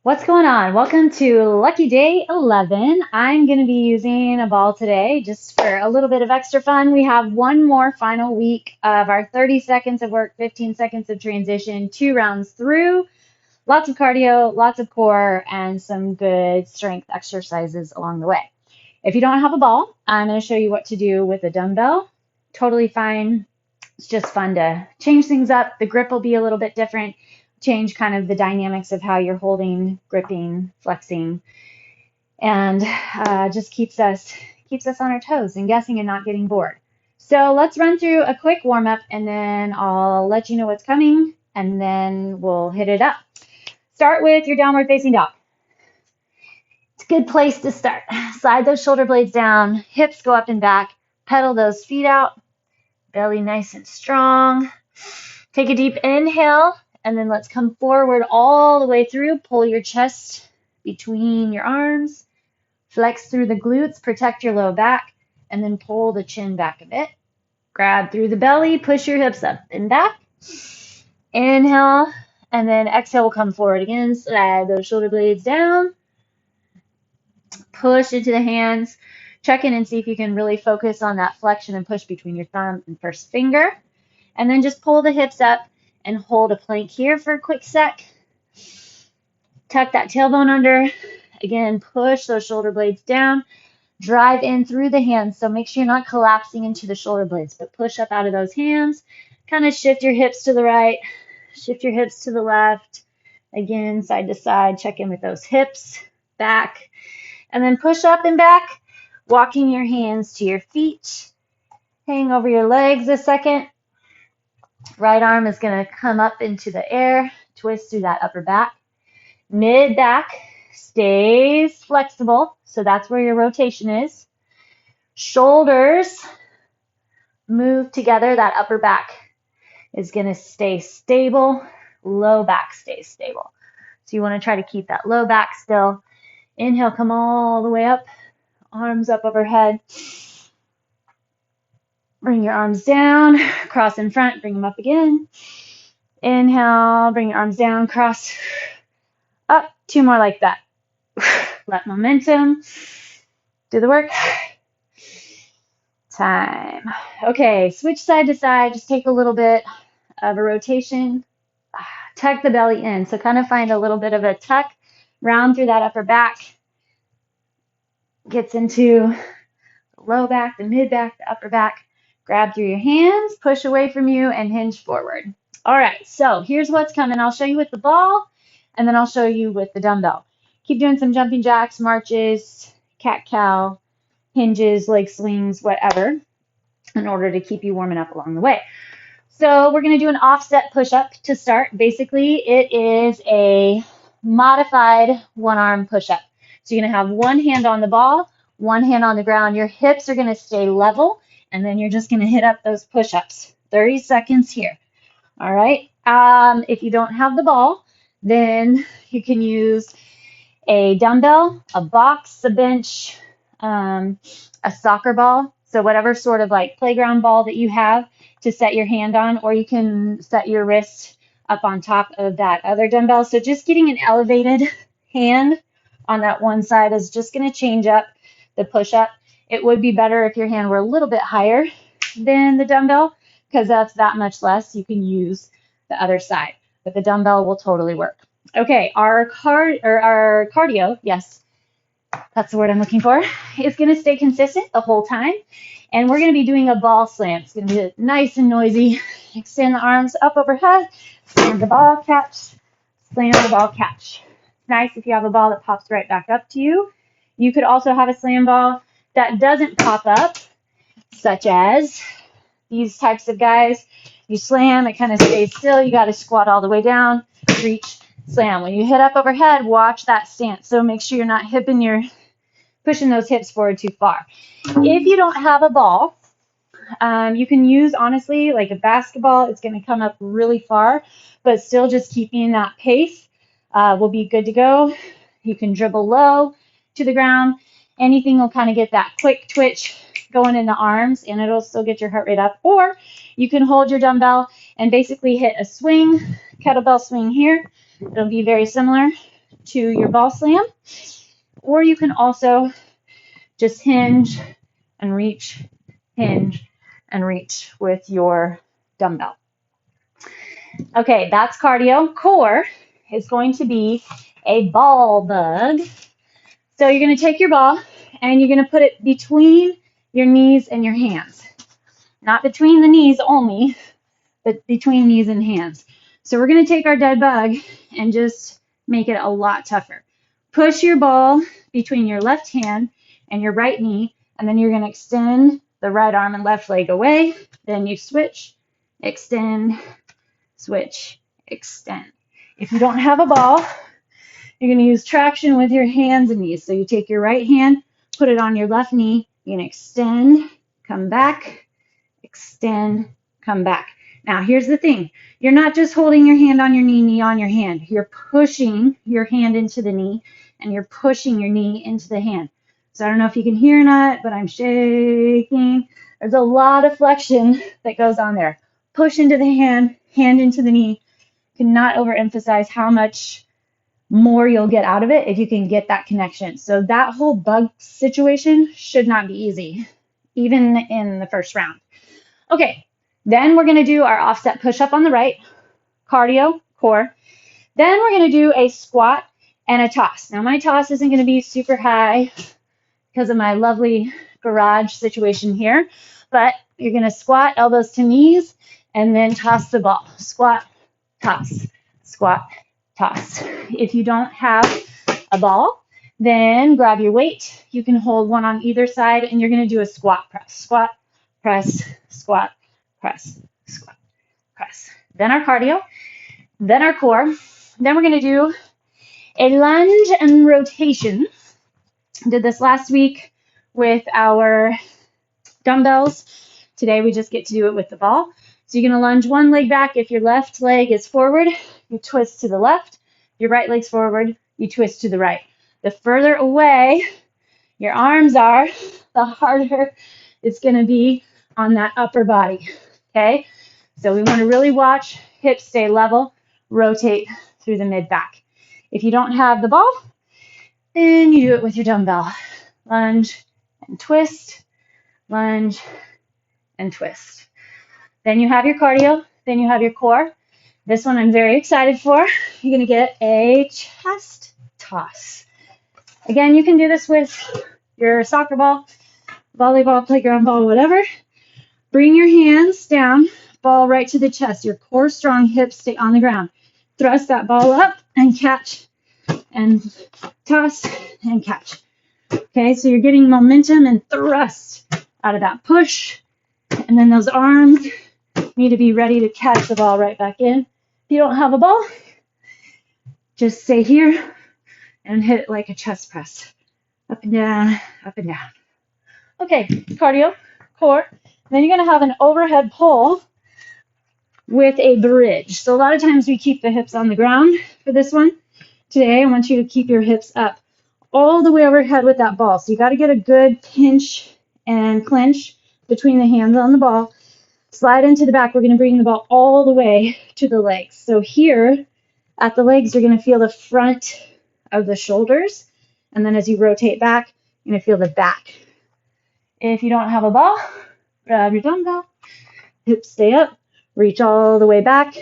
What's going on? Welcome to Lucky Day 11. I'm going to be using a ball today just for a little bit of extra fun. We have one more final week of our 30 seconds of work, 15 seconds of transition, 2 rounds through. Lots of cardio, lots of core, and some good strength exercises along the way. If you don't have a ball, I'm going to show you what to do with a dumbbell. Totally fine. It's just fun to change things up. The grip will be a little bit different. Change kind of the dynamics of how you're holding, gripping, flexing, and just keeps us on our toes and guessing and not getting bored. So let's run through a quick warm up, and then I'll let you know what's coming, and then we'll hit it up. Start with your downward facing dog. It's a good place to start. Slide those shoulder blades down, hips go up and back, pedal those feet out, belly nice and strong. Take a deep inhale. And then let's come forward all the way through. Pull your chest between your arms. Flex through the glutes. Protect your low back. And then pull the chin back a bit. Grab through the belly. Push your hips up and back. Inhale. And then exhale, we'll come forward again. Slide those shoulder blades down. Push into the hands. Check in and see if you can really focus on that flexion and push between your thumb and first finger. And then just pull the hips up. And hold a plank here for a quick sec. Tuck that tailbone under. Again, push those shoulder blades down. Drive in through the hands. So make sure you're not collapsing into the shoulder blades, but push up out of those hands. Kind of shift your hips to the right. Shift your hips to the left. Again, side to side. Check in with those hips. Back. And then push up and back. Walking your hands to your feet. Hang over your legs a second. Right arm is going to come up into the air, twist through that upper back. Mid back stays flexible, so that's where your rotation is. Shoulders move together, that upper back is going to stay stable. Low back stays stable. So you want to try to keep that low back still. Inhale, come all the way up, arms up overhead. Bring your arms down, cross in front, bring them up again. Inhale, bring your arms down, cross, up. 2 more like that. Let momentum do the work. Time. Okay, switch side to side. Just take a little bit of a rotation. Tuck the belly in. So kind of find a little bit of a tuck, round through that upper back. Gets into the low back, the mid back, the upper back. Grab through your hands, push away from you, and hinge forward. All right, so here's what's coming. I'll show you with the ball, and then I'll show you with the dumbbell. Keep doing some jumping jacks, marches, cat-cow, hinges, leg swings, whatever, in order to keep you warming up along the way. So we're going to do an offset push-up to start. Basically, it is a modified one-arm push-up. So you're going to have one hand on the ball, one hand on the ground. Your hips are going to stay level. And then you're just going to hit up those push-ups. 30 seconds here. All right. If you don't have the ball, then you can use a dumbbell, a box, a bench, a soccer ball. So whatever sort of like playground ball that you have to set your hand on, or you can set your wrist up on top of that other dumbbell. So just getting an elevated hand on that one side is just going to change up the push-up. It would be better if your hand were a little bit higher than the dumbbell, because that's that much less. You can use the other side, but the dumbbell will totally work. Okay, our cardio, yes, that's the word I'm looking for, is going to stay consistent the whole time, and we're going to be doing a ball slam. It's going to be nice and noisy. Extend the arms up overhead, slam the ball, catch, slam the ball, catch. It's nice if you have a ball that pops right back up to you. You could also have a slam ball that doesn't pop up, such as these types of guys. You slam, it kind of stays still. You got to squat all the way down, reach, slam. When you hit up overhead, watch that stance. So make sure you're not pushing those hips forward too far. If you don't have a ball, you can use, honestly, like a basketball. It's going to come up really far, but still just keeping that pace will be good to go. You can dribble low to the ground. Anything will kind of get that quick twitch going in the arms, and it'll still get your heart rate up. Or you can hold your dumbbell and basically hit a swing, kettlebell swing here. It'll be very similar to your ball slam, or you can also just hinge and reach with your dumbbell. Okay, that's cardio. Core is going to be a ball bug. So you're going to take your ball and you're going to put it between your knees and your hands. Not between the knees only, but between knees and hands. So we're going to take our dead bug and just make it a lot tougher. Push your ball between your left hand and your right knee, and then you're going to extend the right arm and left leg away. Then you switch, extend, switch, extend. If you don't have a ball, you're going to use traction with your hands and knees. So you take your right hand, put it on your left knee, you're going to extend, come back, extend, come back. Now, here's the thing. You're not just holding your hand on your knee, knee on your hand. You're pushing your hand into the knee, and you're pushing your knee into the hand. So I don't know if you can hear or not, but I'm shaking. There's a lot of flexion that goes on there. Push into the hand, hand into the knee. Cannot overemphasize how much more you'll get out of it if you can get that connection. So that whole bug situation should not be easy, even in the first round. Okay. Then we're going to do our offset push-up on the right, cardio, core. Then we're going to do a squat and a toss. Now, my toss isn't going to be super high because of my lovely garage situation here, but you're going to squat, elbows to knees, and then toss the ball. Squat, toss, squat, toss. If you don't have a ball, then grab your weight. You can hold one on either side, and you're going to do a squat press. Squat, press, squat, press, squat, press. Then our cardio, then our core. Then we're going to do a lunge and rotation. Did this last week with our dumbbells. Today we just get to do it with the ball. So you're going to lunge one leg back. If your left leg is forward, you twist to the left. Your right leg's forward, you twist to the right. The further away your arms are, the harder it's going to be on that upper body. Okay, so we want to really watch hips stay level, rotate through the mid-back. If you don't have the ball, then you do it with your dumbbell. Lunge and twist, lunge and twist. Then you have your cardio, then you have your core. This one I'm very excited for. You're going to get a chest toss. Again, you can do this with your soccer ball, volleyball, playground ball, whatever. Bring your hands down, ball right to the chest. Your core strong, hips stay on the ground. Thrust that ball up and catch and toss and catch. Okay, so you're getting momentum and thrust out of that push. And then those arms need to be ready to catch the ball right back in. If you don't have a ball, just stay here and hit it like a chest press. Up and down, up and down. Okay, cardio, core. Then you're going to have an overhead pull with a bridge. So a lot of times we keep the hips on the ground for this one. Today, I want you to keep your hips up all the way overhead with that ball. So you got to get a good pinch and clench between the hands on the ball. Slide into the back. We're going to bring the ball all the way to the legs. So here at the legs, you're going to feel the front of the shoulders. And then as you rotate back, you're going to feel the back. If you don't have a ball, grab your dumbbell, hips stay up, reach all the way back,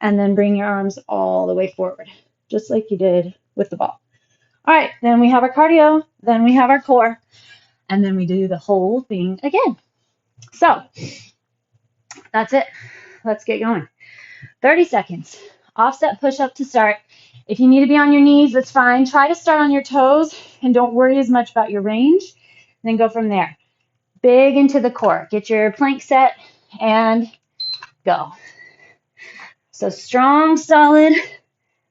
and then bring your arms all the way forward, just like you did with the ball. All right, then we have our cardio, then we have our core, and then we do the whole thing again. So that's it. Let's get going. 30 seconds. Offset push-up to start. If you need to be on your knees, that's fine. Try to start on your toes and don't worry as much about your range. Then go from there. Big into the core. Get your plank set and go. So strong, solid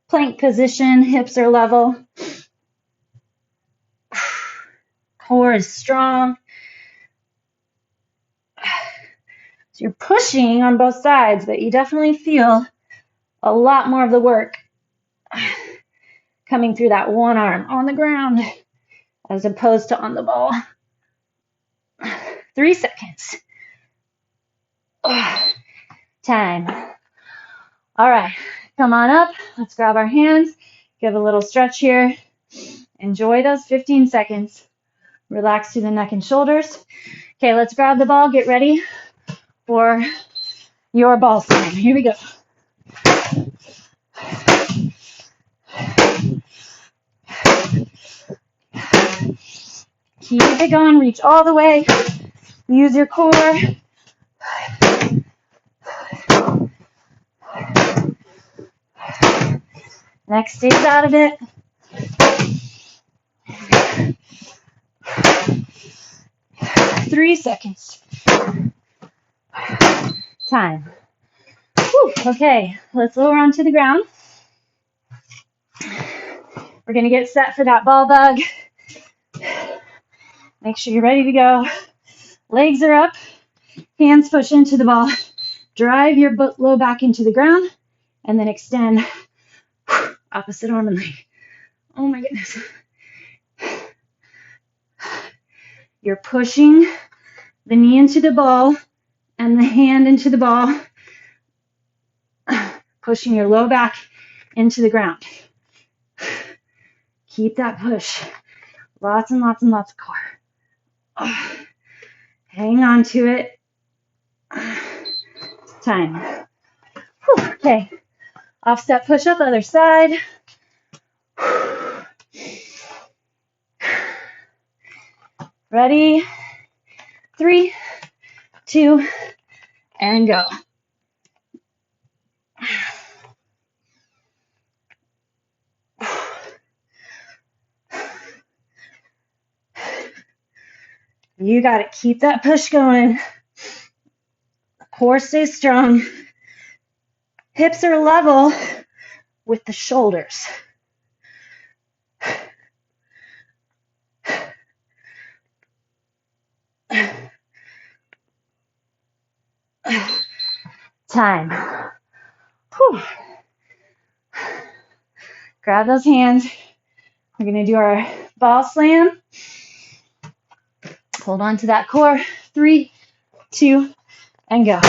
plank position. Hips are level. Core is strong. So you're pushing on both sides, but you definitely feel a lot more of the work coming through that one arm on the ground as opposed to on the ball. 3 seconds. Time. All right, come on up. Let's grab our hands. Give a little stretch here. Enjoy those 15 seconds. Relax through the neck and shoulders. Okay, let's grab the ball. Get ready for your ball slam. Here we go. Keep it going. Reach all the way. Use your core. Neck stays out of it. Three seconds. Time. Whew. Okay, let's lower onto the ground. We're going to get set for that ball bug. Make sure you're ready to go. Legs are up. Hands push into the ball. Drive your low back into the ground. And then extend. Opposite arm and leg. Oh my goodness. You're pushing the knee into the ball and the hand into the ball. Pushing your low back into the ground. Keep that push. Lots and lots and lots of core. Oh. Hang on to it. Time. Whew. Okay. Offset push up, other side. Ready? 3, 2, and go. You got to keep that push going. Core stays strong. Hips are level with the shoulders. Time. Whew. Grab those hands. We're going to do our ball slam. Hold on to that core. 3, 2, and go.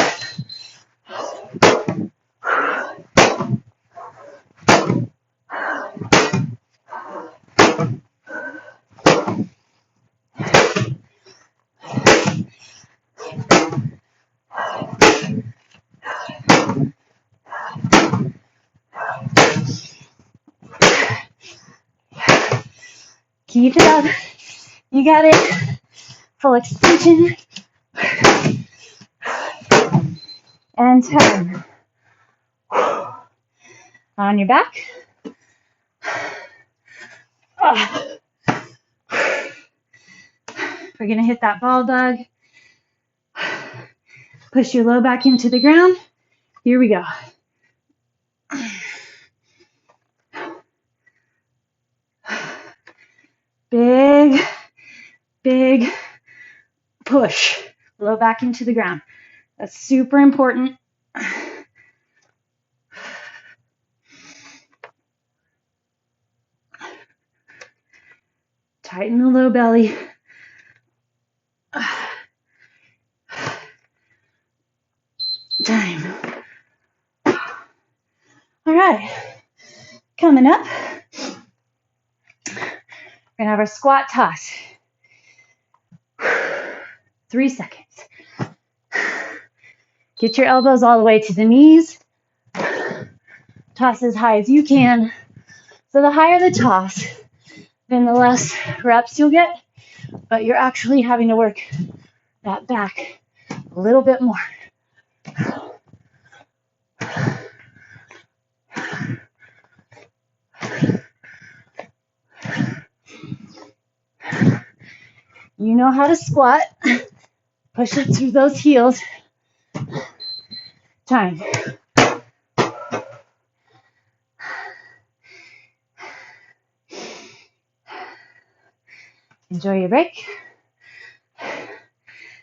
Keep it up. You got it. Full extension. And turn. On your back. We're going to hit that ball bug. Push your low back into the ground. Here we go. Big, big push. Low back into the ground. That's super important. Tighten the low belly. Time. All right. Coming up, we're going to have our squat toss. 3 seconds. Get your elbows all the way to the knees. Toss as high as you can. So the higher the toss, then the less reps you'll get, but you're actually having to work that back a little bit more. You know how to squat. Push up through those heels. Time. Enjoy your break.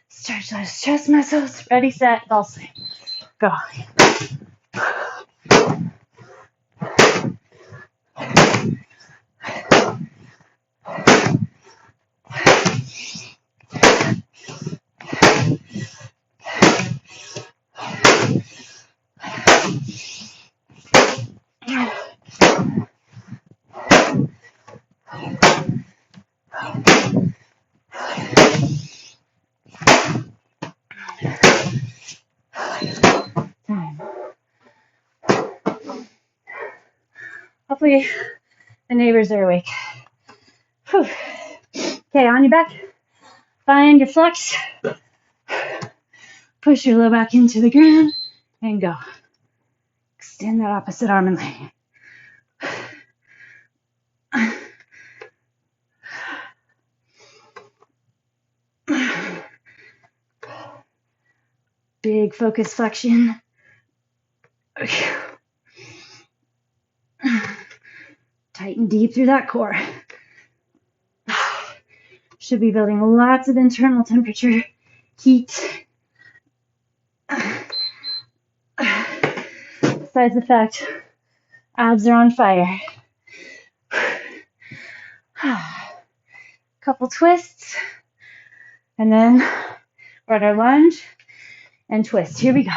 Stretch those chest muscles. Ready, set, ball slam. Go. Hopefully the neighbors are awake. Whew. Okay, on your back. Find your flex. Push your low back into the ground and go. Extend that opposite arm and leg. Big focus flexion. Tighten deep through that core. Should be building lots of internal temperature, heat. Besides the fact, abs are on fire. Couple twists, and then we're at our lunge and twist. Here we go.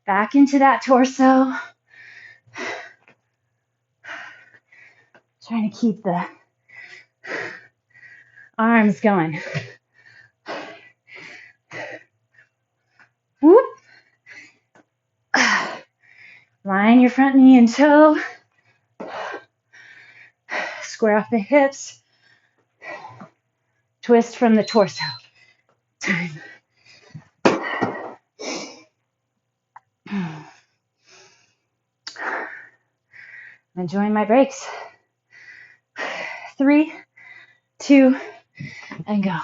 Back into that torso. Trying to keep the arms going. Whoop. Line your front knee and toe. Square off the hips. Twist from the torso. Time. I'm enjoying my breaks. 3, 2, and go.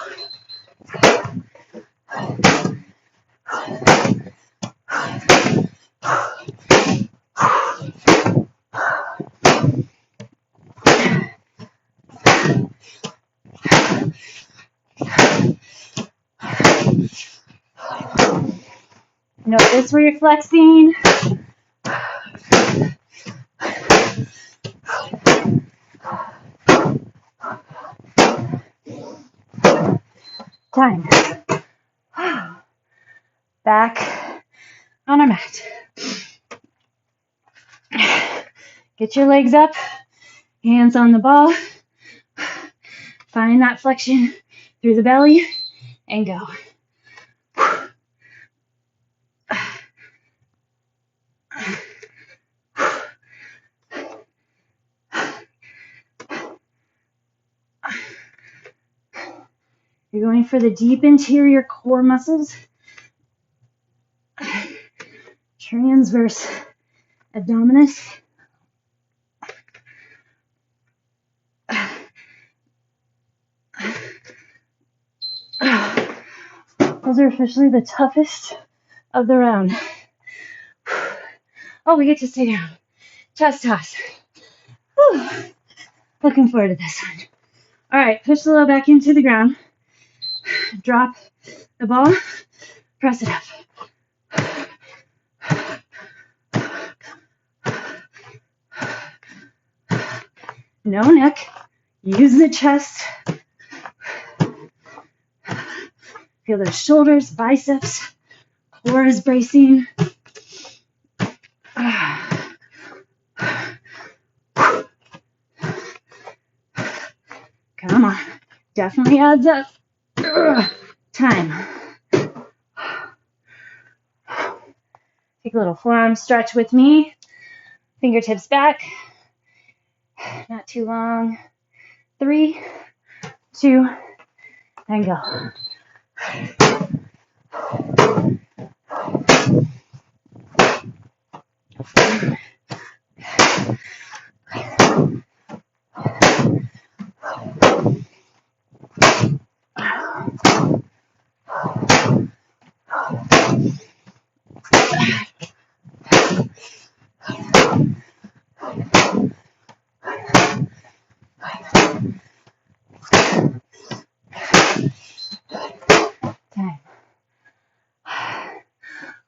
Notice where you're flexing. Time. Back on our mat. Get your legs up, hands on the ball. Find that flexion through the belly and go. You're going for the deep interior core muscles. Transverse abdominis. Those are officially the toughest of the round. Oh, we get to stay down. Chest toss. Whew. Looking forward to this one. All right, push the low back into the ground. Drop the ball. Press it up. No neck. Use the chest. Feel those shoulders, biceps. Core is bracing. Come on. Definitely adds up. Time. Take a little forearm stretch with me. Fingertips back. Not too long. 3, 2, and go.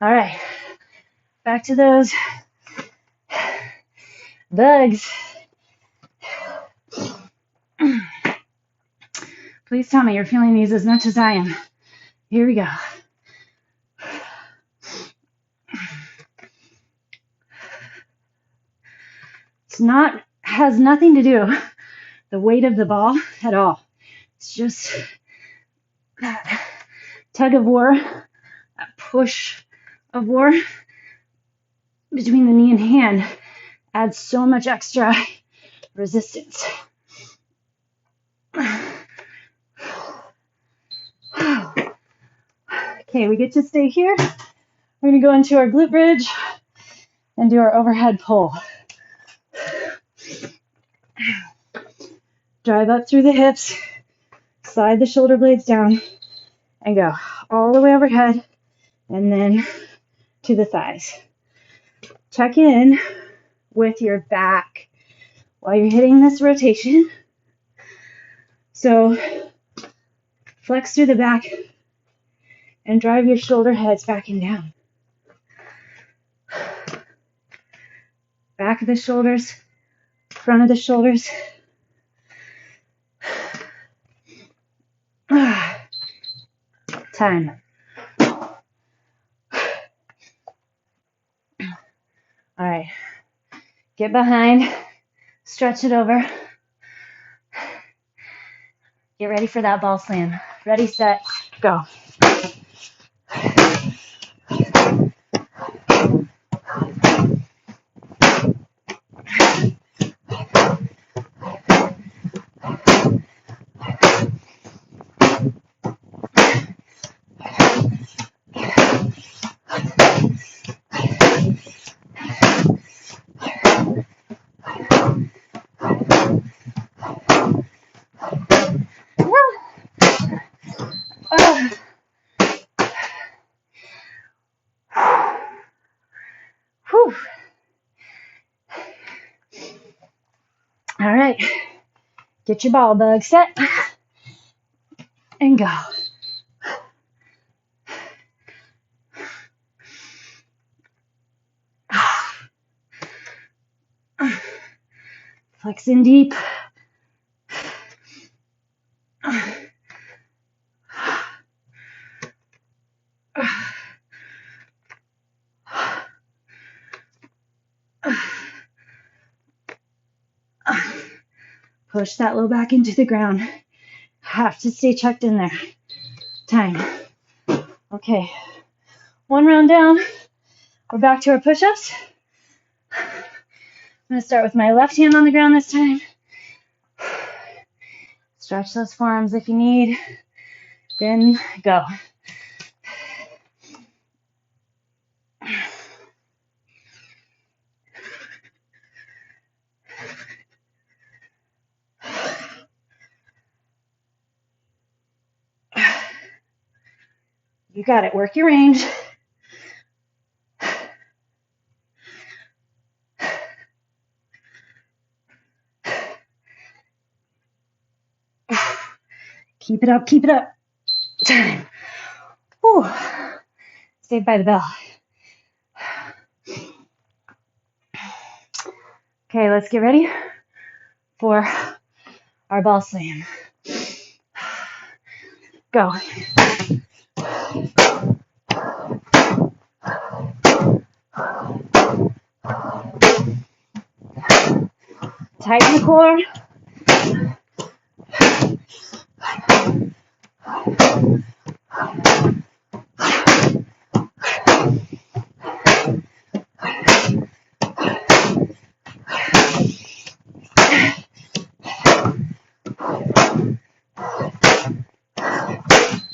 All right, back to those bugs. Please tell me you're feeling these as much as I am. Here we go. Has nothing to do with the weight of the ball at all. It's just that tug of war, that push of war between the knee and hand adds so much extra resistance. Okay, we get to stay here. We're going to go into our glute bridge and do our overhead pull. Drive up through the hips, slide the shoulder blades down, and go all the way overhead and then to the thighs. Check in with your back while you're hitting this rotation. So flex through the back and drive your shoulder heads back and down. Back of the shoulders, front of the shoulders. Time. All right. Get behind, stretch it over. Get ready for that ball slam. Ready, set, go. Whew. All right, get your ball bug set and go. Flex in deep. Push that low back into the ground. Have to stay checked in there. Time. Okay. One round down. We're back to our push-ups. I'm going to start with my left hand on the ground this time. Stretch those forearms if you need. Then go. You got it. Work your range. Keep it up. Keep it up. Time. Whew. Saved by the bell. Okay, let's get ready for our ball slam. Go. Tighten the core.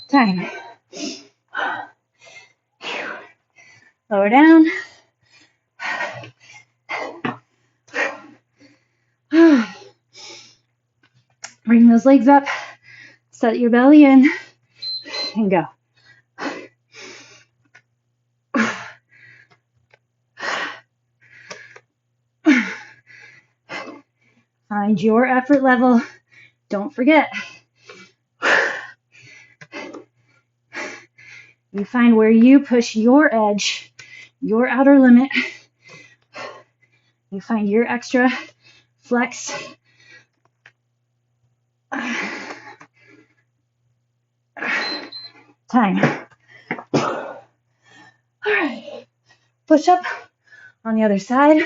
Time. Lower down. Bring those legs up. Set your belly in and go. Find your effort level. Don't forget. You find where you push your edge, your outer limit. You find your extra flex. Time. All right. Push up on the other side.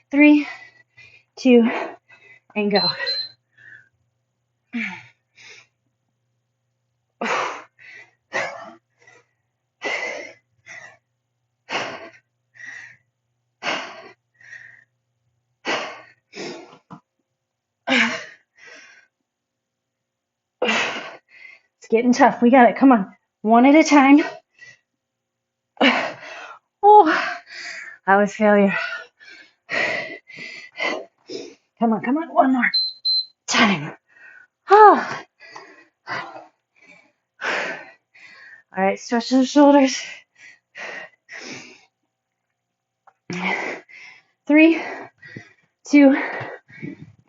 Three, 2, and go. Getting tough. We got it. Come on. One at a time. Oh, that was failure. Come on, come on. One more time. Oh. All right, stretch those shoulders. 3, 2,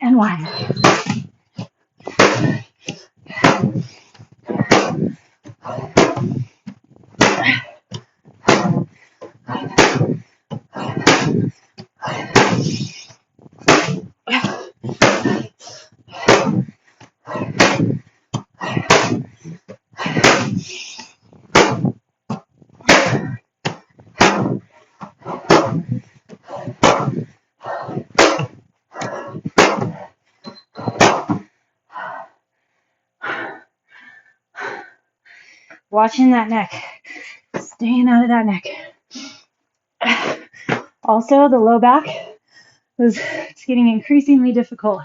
and 1. Watching that neck. Staying out of that neck. Also, the low back it's getting increasingly difficult.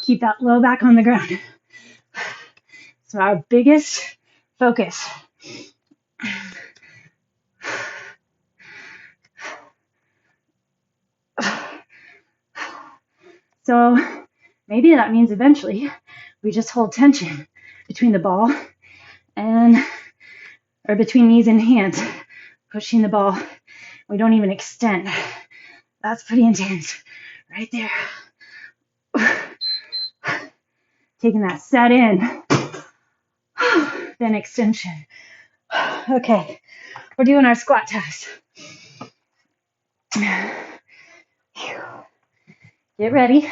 Keep that low back on the ground. So our biggest focus. So maybe that means eventually we just hold tension between the ball or between knees and hands, pushing the ball. We don't even extend. That's pretty intense right there. Taking that set in, then extension. Okay, we're doing our squat test. Get ready,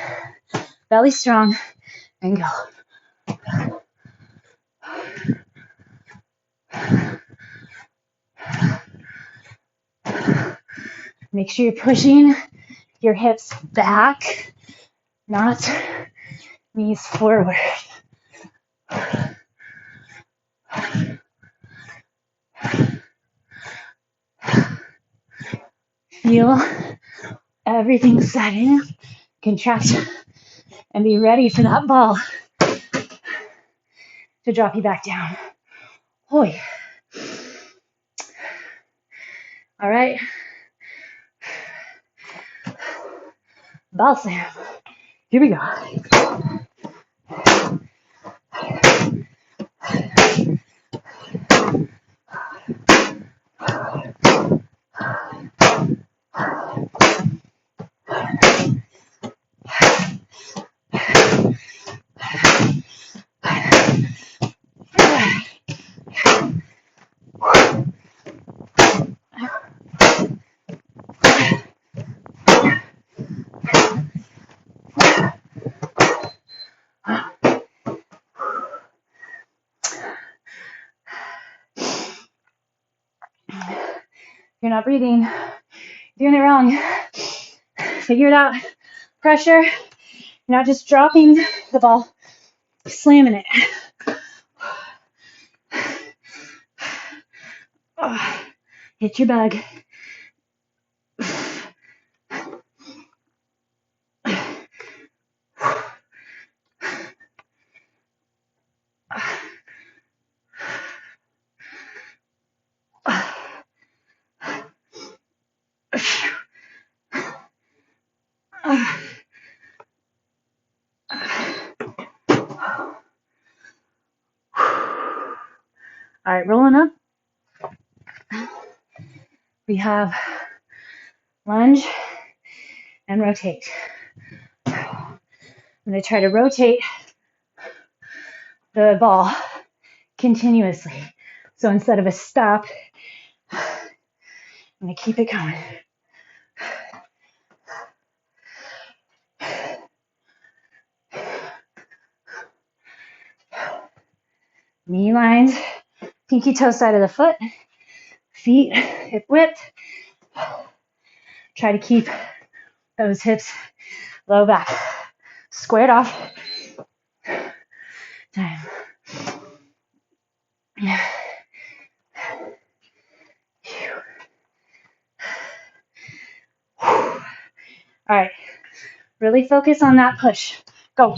belly strong, and go. Make sure you're pushing your hips back, not knees forward. Feel everything set in, contract, and be ready for that ball to drop you back down. Hoy. All right. Ball slam. Here we go. You're not breathing. You're doing it wrong. Figure it out. Pressure. You're not just dropping the ball, slamming it. Hit your bug. All right, rolling up. We have lunge and rotate. I'm going to try to rotate the ball continuously. So instead of a stop, I'm going to keep it going. Knee lines, pinky toe side of the foot, feet hip width. Try to keep those hips low back, squared off. Time. All right, really focus on that push. Go.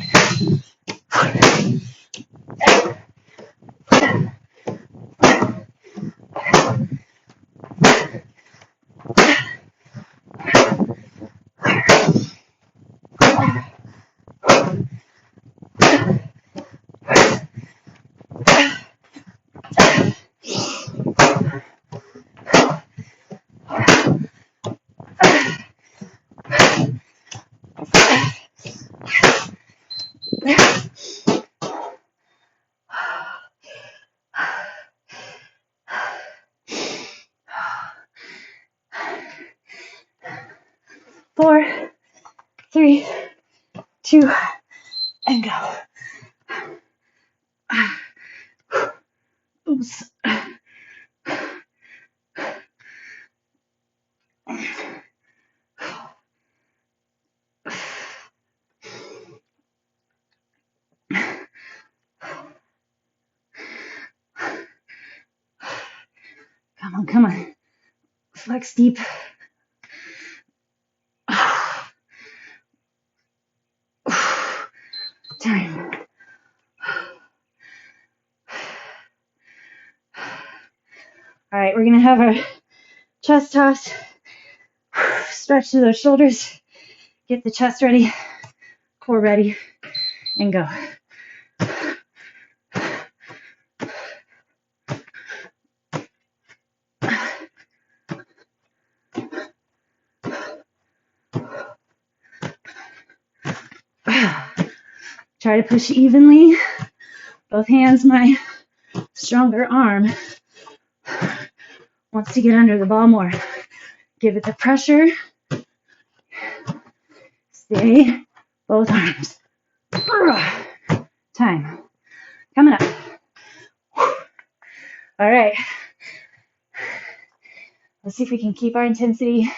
Four, three, two, and go. Oops. Come on, come on. Flex deep. Time. All right, we're going to have our chest toss. Stretch to those shoulders. Get the chest ready, core ready, and go. Try to push evenly. Both hands, my stronger arm wants to get under the ball more. Give it the pressure. Stay, both arms. Time. Coming up. All right. Let's see if we can keep our intensity,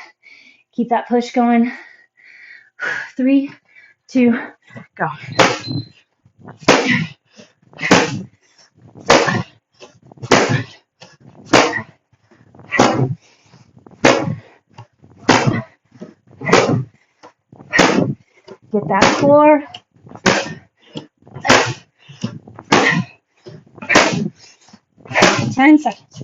keep that push going. 3, 2, go. Get that core. Ten seconds.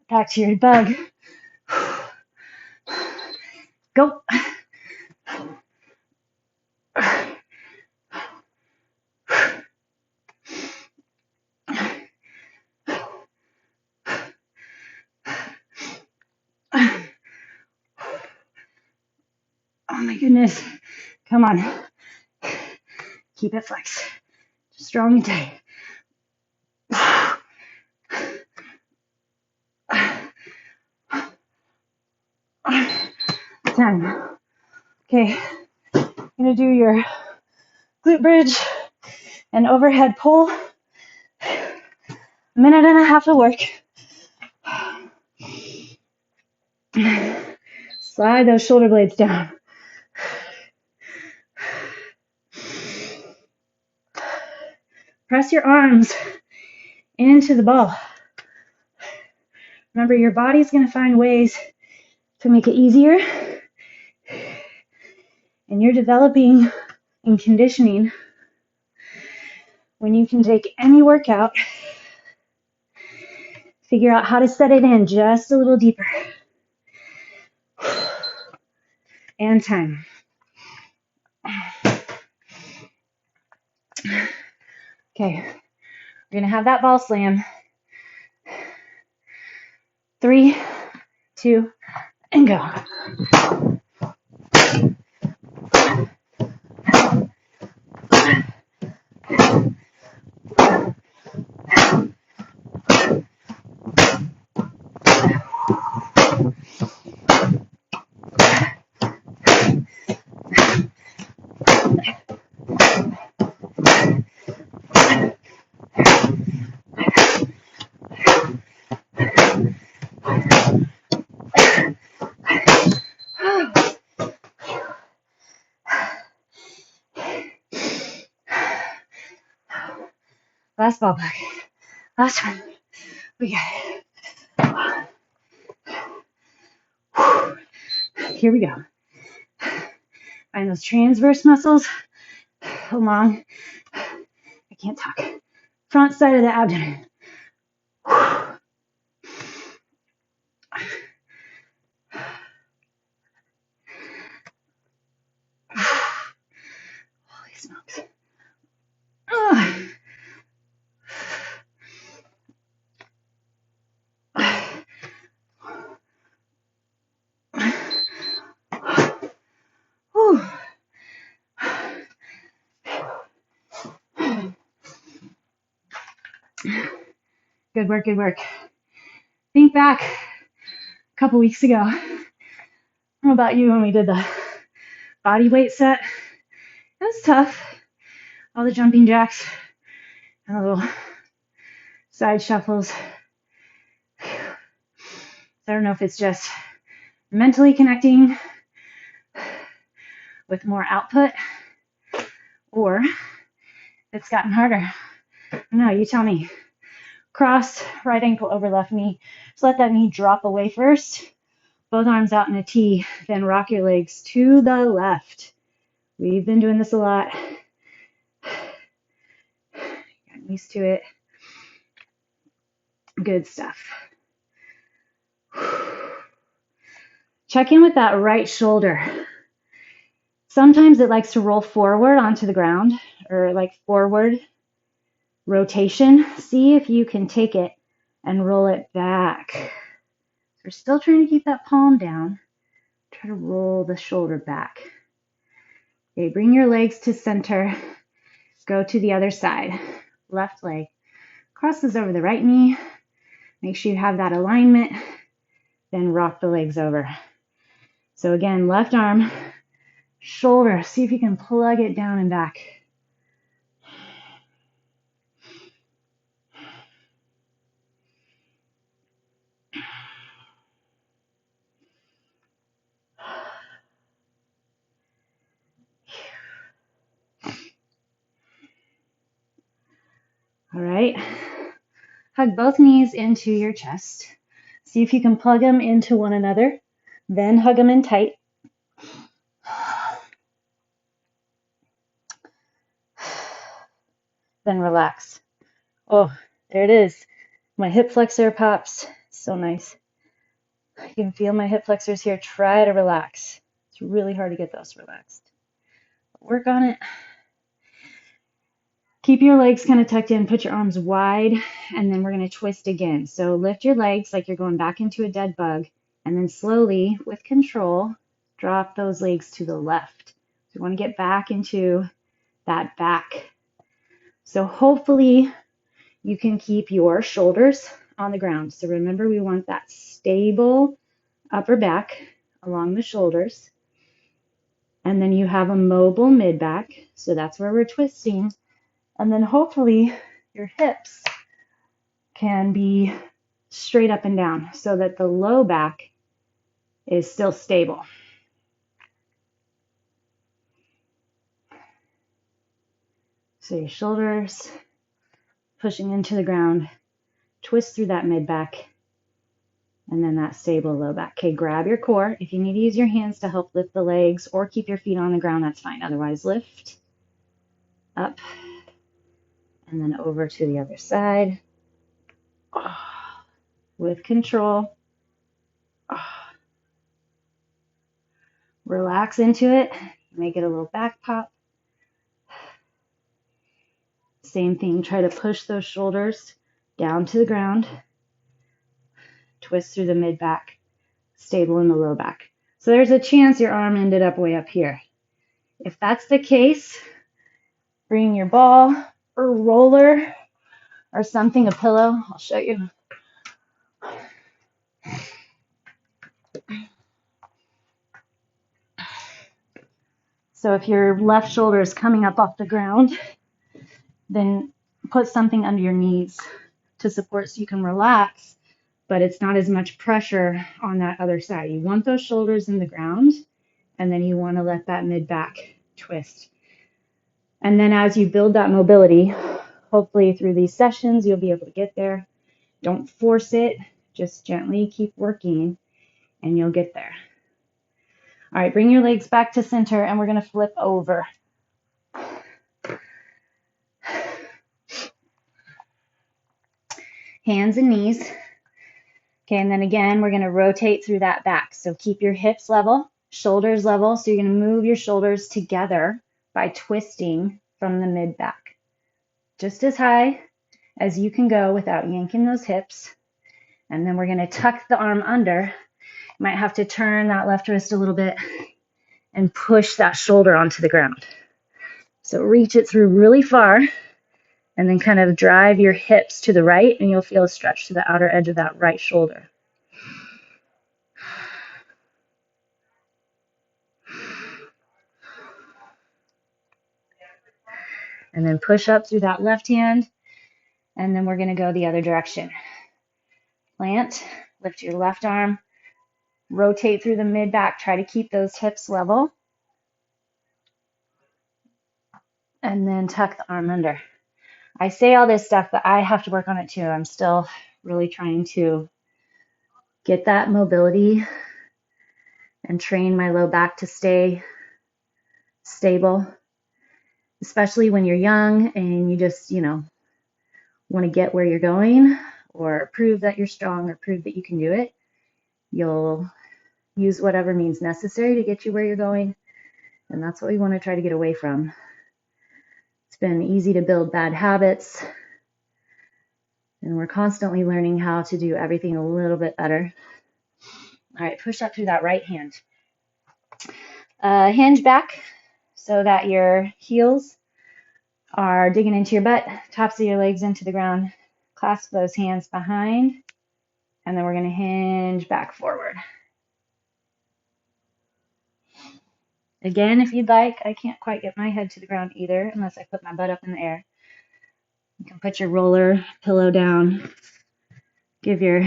Back to your bug. Go. Oh my goodness. Come on. Keep it flexed. Strong and tight. Time. Okay. I'm going to do your glute bridge and overhead pull. A minute and a half of work. Slide those shoulder blades down. Press your arms into the ball. Remember, your body's going to find ways to make it easier. And you're developing and conditioning when you can take any workout, figure out how to set it in just a little deeper. And time. Okay, we're going to have that ball slam. 3, 2, and go. Last ball back. Last one. We got it. Here we go. Find those transverse muscles along, I can't talk, front side of the abdomen. Holy smokes. Good work, good work. Think back a couple weeks ago. I don't know about you when we did the body weight set. It was tough. All the jumping jacks and the little side shuffles. I don't know if it's just mentally connecting with more output or it's gotten harder. No, you tell me. Cross, right ankle over left knee. Just let that knee drop away first. Both arms out in a T. Then rock your legs to the left. We've been doing this a lot. Got used to it. Good stuff. Check in with that right shoulder. Sometimes it likes to roll forward onto the ground or like forward rotation. See if you can take it and roll it back. We're still trying to keep that palm down. Try to roll the shoulder back. Okay, bring your legs to center. Go to the other side. Left leg crosses over the right knee. Make sure you have that alignment. Then rock the legs over. So again, left arm, shoulder. See if you can plug it down and back. All right. Hug both knees into your chest. See if you can plug them into one another. Then hug them in tight. Then relax. Oh, there it is. My hip flexor pops. So nice. I can feel my hip flexors here. Try to relax. It's really hard to get those relaxed. Work on it. Keep your legs kind of tucked in. Put your arms wide. And then we're going to twist again. So lift your legs like you're going back into a dead bug. And then slowly, with control, drop those legs to the left. So you want to get back into that back. So hopefully you can keep your shoulders on the ground. So remember, we want that stable upper back along the shoulders. And then you have a mobile mid back. So that's where we're twisting. And then hopefully your hips can be straight up and down so that the low back is still stable. So your shoulders pushing into the ground, twist through that mid back, and then that stable low back. Okay, grab your core. If you need to use your hands to help lift the legs or keep your feet on the ground, that's fine. Otherwise, lift up and then over to the other side. With control. Relax into it. Make it a little back pop. Same thing. Try to push those shoulders down to the ground. Twist through the mid back. Stable in the low back. So there's a chance your arm ended up way up here. If that's the case, bring your ball or roller or something, a pillow. I'll show you. So if your left shoulder is coming up off the ground, then put something under your knees to support so you can relax, but it's not as much pressure on that other side. You want those shoulders in the ground, and then you want to let that mid back twist. And then as you build that mobility, hopefully through these sessions, you'll be able to get there. Don't force it. Just gently keep working and you'll get there. All right, bring your legs back to center and we're going to flip over. Hands and knees. Okay, and then again, we're going to rotate through that back. So keep your hips level, shoulders level. So you're going to move your shoulders together by twisting from the mid back. Just as high as you can go without yanking those hips. And then we're going to tuck the arm under. You might have to turn that left wrist a little bit and push that shoulder onto the ground. So reach it through really far and then kind of drive your hips to the right and you'll feel a stretch to the outer edge of that right shoulder. And then push up through that left hand and then we're going to go the other direction. Plant, lift your left arm, rotate through the mid back, try to keep those hips level. And then tuck the arm under. I say all this stuff, but I have to work on it too. I'm still really trying to get that mobility and train my low back to stay stable, especially when you're young and you just, want to get where you're going or prove that you're strong or prove that you can do it. You'll use whatever means necessary to get you where you're going. And that's what we want to try to get away from. It's been easy to build bad habits. And we're constantly learning how to do everything a little bit better. All right, push up through that right hand. Hinge back so that your heels are digging into your butt, tops of your legs into the ground. Clasp those hands behind, and then we're going to hinge back forward. Again, if you'd like, I can't quite get my head to the ground either unless I put my butt up in the air. You can put your roller pillow down, give your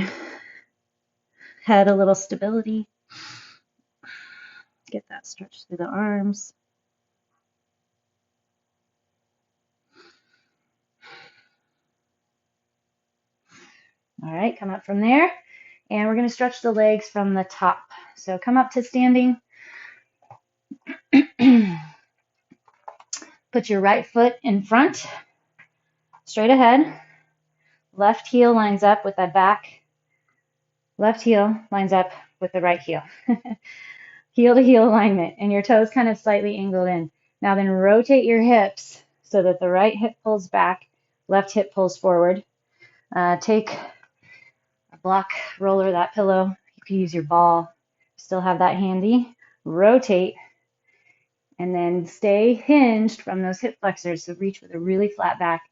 head a little stability, get that stretch through the arms. All right, come up from there, and we're going to stretch the legs from the top. So come up to standing. Put your right foot in front, straight ahead. Left heel lines up with that back. Left heel lines up with the right heel. Heel to heel alignment, and your toes kind of slightly angled in. Now then rotate your hips so that the right hip pulls back, left hip pulls forward. Take a block roller, that pillow. You can use your ball. Still have that handy. Rotate, and then stay hinged from those hip flexors. So reach with a really flat back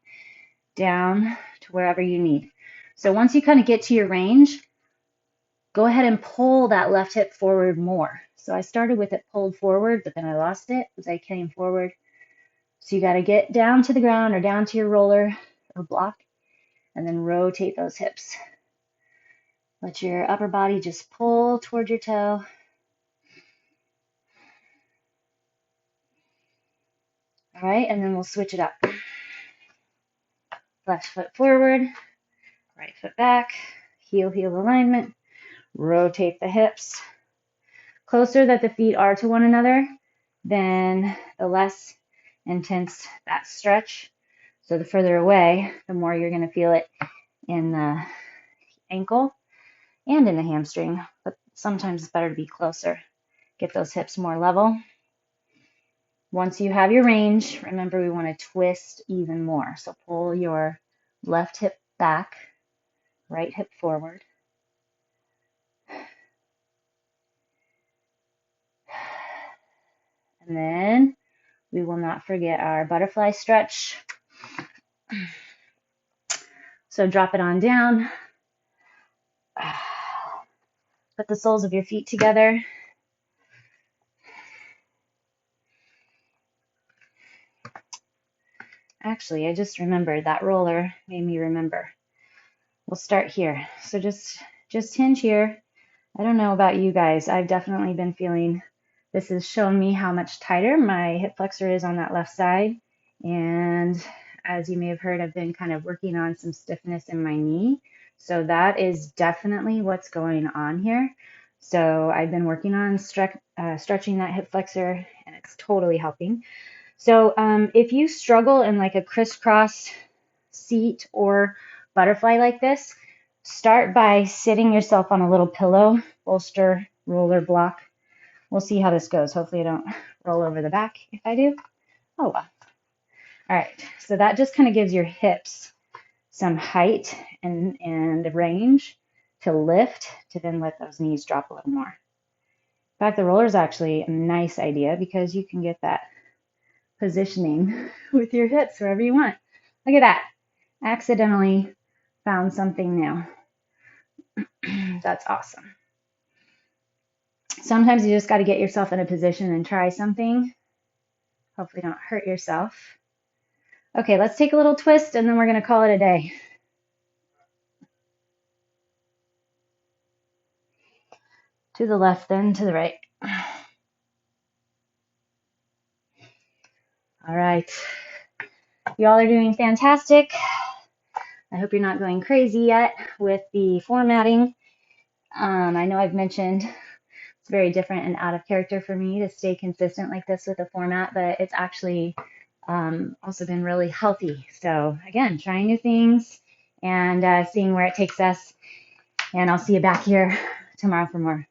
down to wherever you need. So once you kind of get to your range, go ahead and pull that left hip forward more. So I started with it pulled forward, but then I lost it as I came forward. So you got to get down to the ground or down to your roller or block, and then rotate those hips. Let your upper body just pull toward your toe. All right, and then we'll switch it up. Left foot forward, right foot back, heel alignment. Rotate the hips. Closer that the feet are to one another, then the less intense that stretch. So the further away, the more you're going to feel it in the ankle and in the hamstring. But sometimes it's better to be closer. Get those hips more level. Once you have your range, remember we want to twist even more. So pull your left hip back, right hip forward. And then we will not forget our butterfly stretch. So drop it on down. Put the soles of your feet together. Actually, I just remembered that roller made me remember. We'll start here. So just hinge here. I don't know about you guys. I've definitely been feeling this has shown me how much tighter my hip flexor is on that left side. And as you may have heard, I've been kind of working on some stiffness in my knee. So that is definitely what's going on here. So I've been working on stretching that hip flexor, and it's totally helping. So if you struggle in like a crisscross seat or butterfly like this, start by sitting yourself on a little pillow, bolster, roller block. We'll see how this goes. Hopefully I don't roll over the back. If I do, oh well. All right, so that just kind of gives your hips some height and range to lift, to then let those knees drop a little more. In fact, the roller is actually a nice idea because you can get that positioning with your hips wherever you want. Look at that. Accidentally found something new. That's awesome. Sometimes you just got to get yourself in a position and try something. Hopefully don't hurt yourself. Okay, let's take a little twist and then we're going to call it a day. To the left, then to the right. All right. You all are doing fantastic. I hope you're not going crazy yet with the formatting. I know I've mentioned it's very different and out of character for me to stay consistent like this with a format, but it's actually also been really healthy. So again, trying new things and seeing where it takes us. And I'll see you back here tomorrow for more.